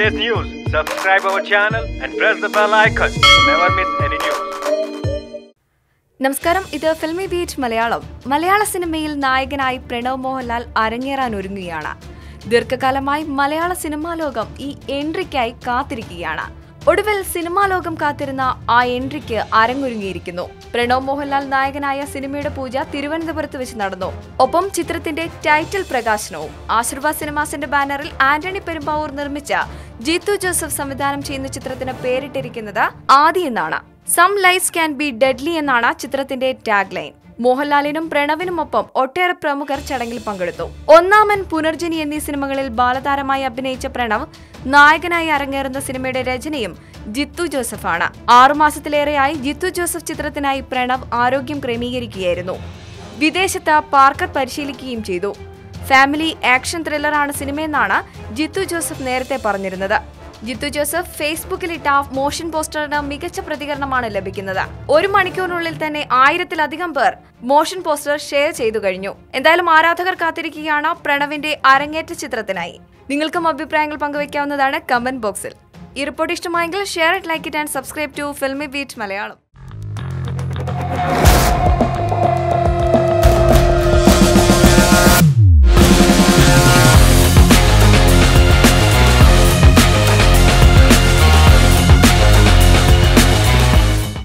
latest news, subscribe our channel and press the bell icon to never miss any news. നമസ്കാരം, ഇത് filmy beat Malayalam. മലയാള സിനിമയിൽ നായകനായി പ്രണവ് മോഹൻലാൽ അരങ്ങേറാൻ ഒരുങ്ങുകയാണ്. ദീർഘകാലമായി മലയാള സിനിമാ ലോകം ഈ എൻട്രിക്കായി കാത്തിരിക്കുകയാണ്. ഒടുവിൽ സിനിമാ ലോകം കാത്തിരുന്ന ആ എൻട്രിക്ക് അരങ്ങൊരുങ്ങിയിരിക്കുന്നു. പ്രണവ് മോഹൻലാൽ നായകനായ സിനിമയുടെ പൂജ തിരുവനന്തപുരത്ത് വെച്ച് നടന്നു. ഒപ്പം ചിത്രത്തിന്റെ ടൈറ്റിൽ പ്രകാശനവും. ആശീർവാദ് സിനിമാസിന്റെ ബാനറിൽ ആന്റണി പെരുമ്പാവൂർ നിർമ്മിച്ച ജീത്തു ജോസഫ് സംവിധാനം ചെയ്യുന്ന ചിത്രത്തിന് പേരിട്ടിരിക്കുന്നത് ആദി എന്നാണ്. Some lies can be deadly എന്നാണ് ചിത്രത്തിന്റെ ടാഗ് ലൈൻ. മോഹൻലാലിനും പ്രണവിനുമൊപ്പം ഒട്ടേറെ പ്രമുഖർ ചടങ്ങിൽ പങ്കെടുത്തു. ഒന്നാമൻ, പുനർജനി എന്നീ സിനിമകളിൽ ബാലതാരമായി അഭിനയിച്ച പ്രണവ് നായകനായി അരങ്ങേറുന്ന സിനിമയുടെ രചനയും ജിത്തു ജോസഫാണ്. 6 മാസത്തിലേറെയായി ജിത്തു ജോസഫ് ചിത്രത്തിനായി പ്രണവ് ആരോഗ്യം ക്രമീകരിക്കുകയായിരുന്നു. വിദേശത്ത് പാർക്കർ പരിശീലിക്കുകയും ചെയ്തു. ഫാമിലി ആക്ഷൻ ത്രില്ലറാണ് സിനിമയെന്നാണ് ജിത്തു ജോസഫ് നേരത്തെ പറഞ്ഞിരുന്നത്. ജിത്തു ജോസഫ് ഫേസ്ബുക്കിലിട്ട മോഷൻ പോസ്റ്ററിന് മികച്ച പ്രതികരണമാണ് ലഭിക്കുന്നത്. 1 മണിക്കൂറിനുള്ളിൽ തന്നെ 1000-ലധികം പേർ മോഷൻ പോസ്റ്റർ ഷെയർ ചെയ്തു കഴിഞ്ഞു. എന്തായാലും ആരാധകർ കാത്തിരിക്കുകയാണ് പ്രണവിന്റെ അരങ്ങേറ്റ ചിത്രത്തിനായി. നിങ്ങൾക്കും അഭിപ്രായങ്ങൾ പങ്കുവയ്ക്കാവുന്നതാണ് കമന്റ് ബോക്സിൽ. ഈ റിപ്പോർട്ട് ഇഷ്ടമായെങ്കിൽ share it, like it and subscribe to Filmibeat Malayalam.